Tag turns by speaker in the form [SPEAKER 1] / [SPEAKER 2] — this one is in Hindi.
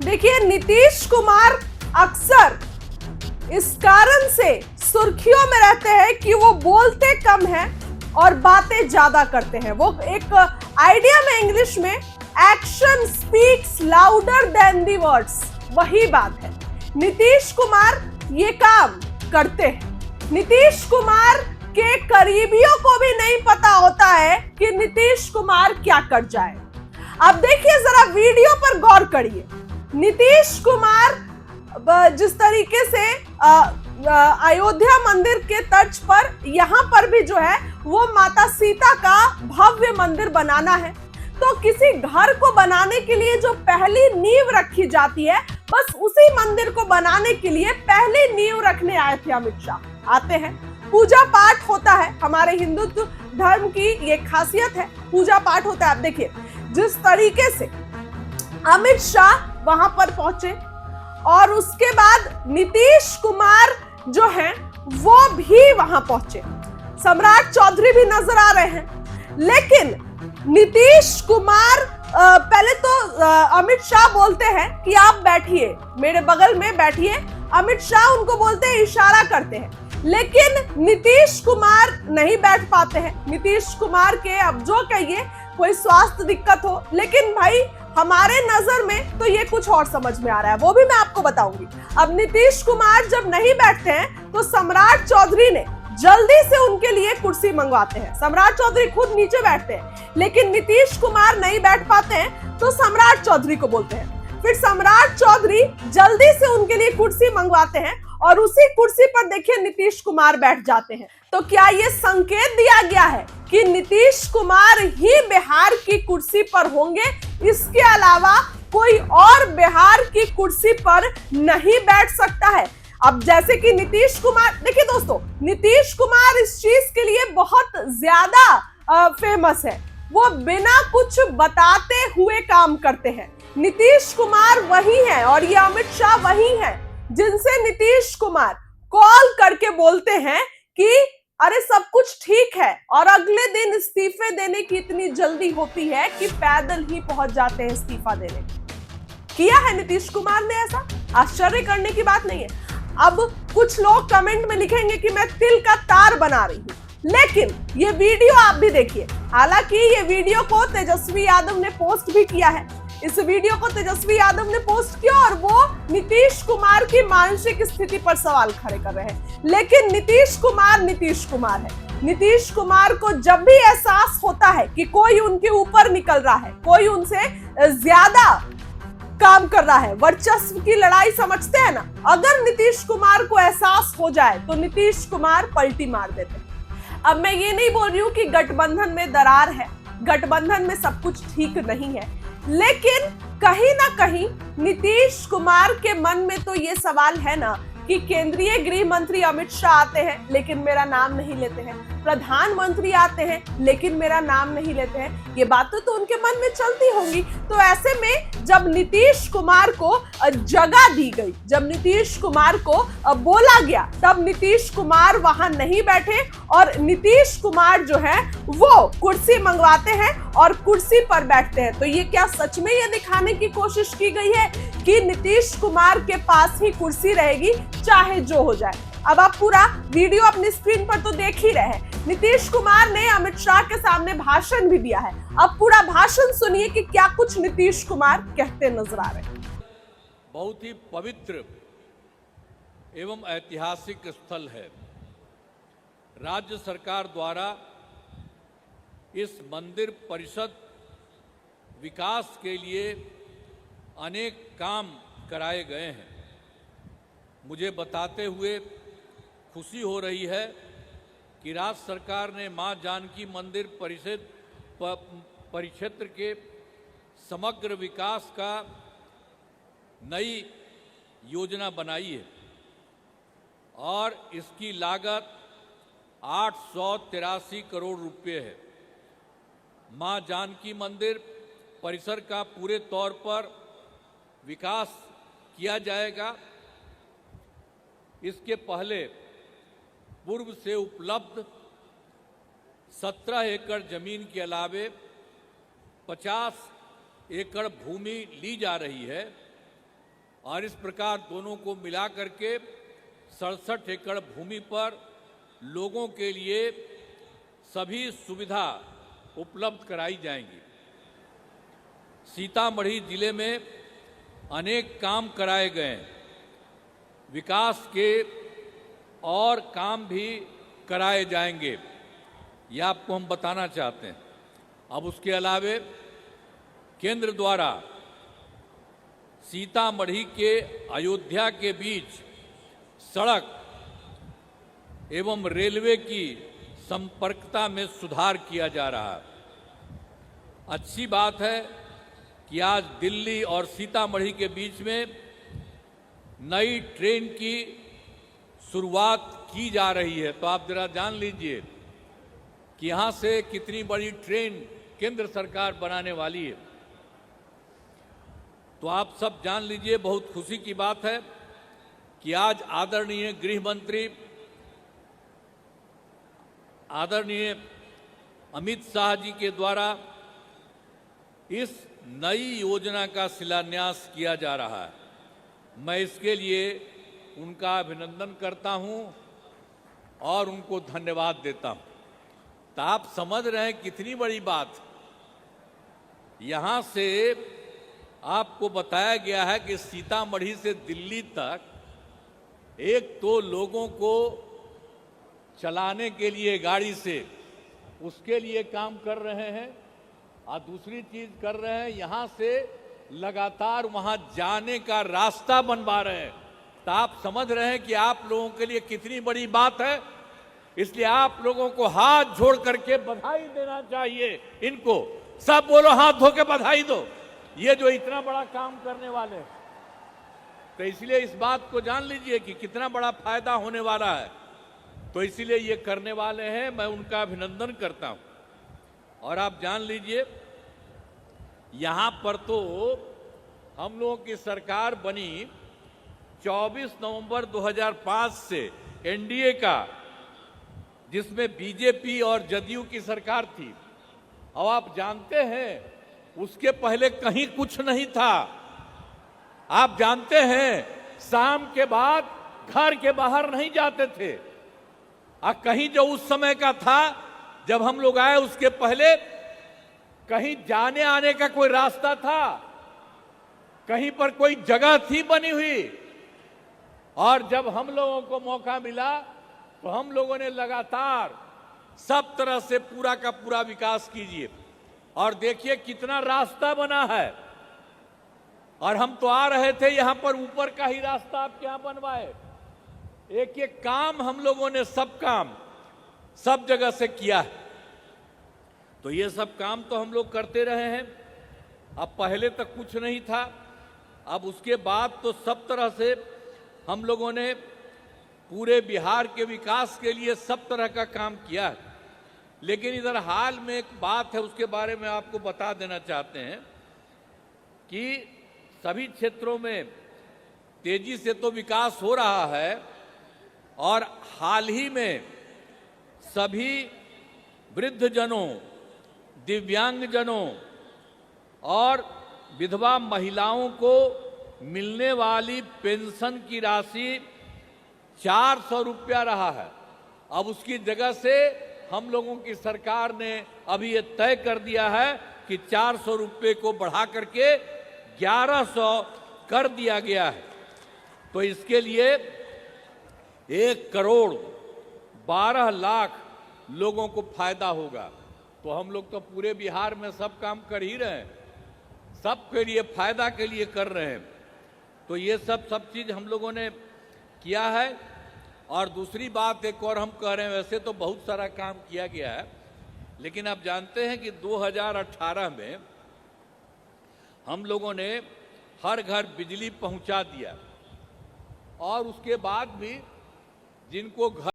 [SPEAKER 1] देखिए, नीतीश कुमार अक्सर इस कारण से सुर्खियों में रहते हैं कि वो बोलते कम हैं और बातें ज्यादा करते हैं। वो एक आइडिया में इंग्लिश में action speaks louder than the words, वही बात है। नीतीश कुमार ये काम करते हैं। नीतीश कुमार के करीबियों को भी नहीं पता होता है कि नीतीश कुमार क्या कर जाए। अब देखिए, जरा वीडियो पर गौर करिए। नीतीश कुमार जिस तरीके से अयोध्या मंदिर के तर्ज पर यहां पर भी जो है वो माता सीता का भव्य मंदिर बनाना है, तो किसी घर को बनाने के लिए जो पहली नींव रखी जाती है, बस उसी मंदिर को बनाने के लिए पहली नींव रखने आए थे अमित शाह। आते हैं, पूजा पाठ होता है, हमारे हिंदुत्व धर्म की ये खासियत है, पूजा पाठ होता है। आप देखिए जिस तरीके से अमित शाह वहां पर पहुंचे और उसके बाद नीतीश कुमार जो हैं वो भी वहां पहुंचे, सम्राट चौधरी भी नजर आ रहे हैं। लेकिन नीतीश कुमार पहले तो अमित शाह बोलते हैं कि आप बैठिए, मेरे बगल में बैठिए। अमित शाह उनको बोलते हैं, इशारा करते हैं, लेकिन नीतीश कुमार नहीं बैठ पाते हैं। नीतीश कुमार के अब जो कहिए कोई स्वास्थ्य दिक्कत हो, लेकिन भाई हमारे नजर में तो ये कुछ और समझ में आ रहा है, वो भी मैं आपको बताऊंगी। अब नीतीश कुमार जब नहीं बैठते हैं तो सम्राट चौधरी ने जल्दी से उनके लिए कुर्सी मंगवाते हैं। सम्राट चौधरी खुद नीचे बैठते हैं, लेकिन नीतीश कुमार नहीं बैठ पाते हैं तो सम्राट चौधरी को बोलते हैं। फिर सम्राट चौधरी जल्दी से उनके लिए कुर्सी मंगवाते हैं और उसी कुर्सी पर देखिए नीतीश कुमार बैठ जाते हैं। तो क्या ये संकेत दिया गया है कि नीतीश कुमार ही बिहार की कुर्सी पर होंगे, इसके अलावा कोई और बिहार की कुर्सी पर नहीं बैठ सकता है? अब जैसे कि नीतीश कुमार, देखिए दोस्तों, नीतीश कुमार इस चीज के लिए बहुत ज्यादा फेमस है, वो बिना कुछ बताते हुए काम करते हैं। नीतीश कुमार वही है और ये अमित शाह वही है जिनसे नीतीश कुमार कॉल करके बोलते हैं कि अरे सब कुछ ठीक है, और अगले दिन इस्तीफे देने की इतनी जल्दी होती है कि पैदल ही पहुंच जाते हैं इस्तीफा देने। किया है नीतीश कुमार ने ऐसा, आश्चर्य करने की बात नहीं है। अब कुछ लोग कमेंट में लिखेंगे कि मैं तिल का तार बना रही हूं, लेकिन ये वीडियो आप भी देखिए। हालांकि ये वीडियो को तेजस्वी यादव ने पोस्ट भी किया है, इस वीडियो को तेजस्वी यादव ने पोस्ट किया और वो नीतीश कुमार की मानसिक स्थिति पर सवाल खड़े कर रहे हैं। लेकिन नीतीश कुमार है। नीतीश कुमार को जब भी एहसास होता है कि कोई उनके ऊपर निकल रहा है, कोई उनसे ज्यादा काम कर रहा है, वर्चस्व की लड़ाई समझते हैं ना, अगर नीतीश कुमार को एहसास हो जाए तो नीतीश कुमार पलटी मार देते हैं। अब मैं ये नहीं बोल रही हूं कि गठबंधन में दरार है, गठबंधन में सब कुछ ठीक नहीं है, लेकिन कहीं ना कहीं नीतीश कुमार के मन में तो ये सवाल है ना कि केंद्रीय गृह मंत्री अमित शाह आते हैं लेकिन मेरा नाम नहीं लेते हैं, प्रधानमंत्री आते हैं लेकिन मेरा नाम नहीं लेते हैं, ये बातें तो उनके मन में चलती होंगी। तो ऐसे में जब नीतीश कुमार को जगह दी गई, जब नीतीश कुमार को बोला गया, तब नीतीश कुमार वहां नहीं बैठे और नीतीश कुमार जो है वो कुर्सी मंगवाते हैं और कुर्सी पर बैठते हैं। तो ये क्या सच में ये दिखाने की कोशिश की गई है कि नीतीश कुमार के पास ही कुर्सी रहेगी चाहे जो हो जाए? अब आप पूरा वीडियो अपनी स्क्रीन पर तो देख ही रहे हैं। नीतीश कुमार ने अमित शाह के सामने भाषण भी दिया है, अब पूरा भाषण सुनिए कि क्या कुछ नीतीश कुमार कहते नजर आ रहे हैं।
[SPEAKER 2] बहुत ही पवित्र एवं ऐतिहासिक स्थल है। राज्य सरकार द्वारा इस मंदिर परिषद विकास के लिए अनेक काम कराए गए हैं। मुझे बताते हुए खुशी हो रही है कि राज्य सरकार ने मां जानकी मंदिर परिक्षेत्र के समग्र विकास का नई योजना बनाई है और इसकी लागत 883 करोड़ रुपए है। मां जानकी मंदिर परिसर का पूरे तौर पर विकास किया जाएगा। इसके पहले पूर्व से उपलब्ध 17 एकड़ जमीन के अलावे 50 एकड़ भूमि ली जा रही है और इस प्रकार दोनों को मिला करके 67 एकड़ भूमि पर लोगों के लिए सभी सुविधा उपलब्ध कराई जाएंगी। सीतामढ़ी जिले में अनेक काम कराए गए हैं, विकास के और काम भी कराए जाएंगे, ये आपको हम बताना चाहते हैं। अब उसके अलावे केंद्र द्वारा सीतामढ़ी के अयोध्या के बीच सड़क एवं रेलवे की संपर्कता में सुधार किया जा रहा है। अच्छी बात है कि आज दिल्ली और सीतामढ़ी के बीच में नई ट्रेन की शुरुआत की जा रही है। तो आप जरा जान लीजिए कि यहां से कितनी बड़ी ट्रेन केंद्र सरकार बनाने वाली है। तो आप सब जान लीजिए, बहुत खुशी की बात है कि आज आदरणीय गृह मंत्री आदरणीय अमित शाह जी के द्वारा इस नई योजना का शिलान्यास किया जा रहा है। मैं इसके लिए उनका अभिनंदन करता हूं और उनको धन्यवाद देता हूं। तो आप समझ रहे हैं कितनी बड़ी बात। यहां से आपको बताया गया है कि सीतामढ़ी से दिल्ली तक एक तो लोगों को चलाने के लिए गाड़ी से उसके लिए काम कर रहे हैं, और दूसरी चीज कर रहे हैं यहां से लगातार वहां जाने का रास्ता बनवा रहे हैं। तो आप समझ रहे हैं कि आप लोगों के लिए कितनी बड़ी बात है। इसलिए आप लोगों को हाथ जोड़ करके बधाई देना चाहिए। इनको सब बोलो, हाथ धो के बधाई दो, ये जो इतना बड़ा काम करने वाले हैं। तो इसलिए इस बात को जान लीजिए कि कितना बड़ा फायदा होने वाला है। तो इसीलिए ये करने वाले हैं, मैं उनका अभिनंदन करता हूं। और आप जान लीजिए यहां पर तो हम लोगों की सरकार बनी 24 नवंबर 2005 से एनडीए का, जिसमें बीजेपी और जदयू की सरकार थी। अब आप जानते हैं उसके पहले कहीं कुछ नहीं था। आप जानते हैं शाम के बाद घर के बाहर नहीं जाते थे। कहीं जो उस समय का था जब हम लोग आए, उसके पहले कहीं जाने आने का कोई रास्ता था, कहीं पर कोई जगह थी बनी हुई। और जब हम लोगों को मौका मिला तो हम लोगों ने लगातार सब तरह से पूरा का पूरा विकास कीजिए। और देखिए कितना रास्ता बना है। और हम तो आ रहे थे यहां पर, ऊपर का ही रास्ता आप क्या बनवाए। एक एक काम हम लोगों ने, सब काम सब जगह से किया है। तो ये सब काम तो हम लोग करते रहे हैं। अब पहले तक कुछ नहीं था, अब उसके बाद तो सब तरह से हम लोगों ने पूरे बिहार के विकास के लिए सब तरह का काम किया है। लेकिन इधर हाल में एक बात है, उसके बारे में आपको बता देना चाहते हैं कि सभी क्षेत्रों में तेजी से तो विकास हो रहा है, और हाल ही में सभी वृद्धजनों, दिव्यांगजनों और विधवा महिलाओं को मिलने वाली पेंशन की राशि 400 रुपया रहा है। अब उसकी जगह से हम लोगों की सरकार ने अभी ये तय कर दिया है कि 400 रुपये को बढ़ा करके 1100 कर दिया गया है। तो इसके लिए 1,12,00,000 लोगों को फायदा होगा। तो हम लोग तो पूरे बिहार में सब काम कर ही रहे हैं, सबके लिए फायदा के लिए कर रहे हैं। तो ये सब चीज हम लोगों ने किया है। और दूसरी बात एक और हम कह रहे हैं, वैसे तो बहुत सारा काम किया गया है, लेकिन आप जानते हैं कि 2018 में हम लोगों ने हर घर बिजली पहुंचा दिया, और उसके बाद भी जिनको घर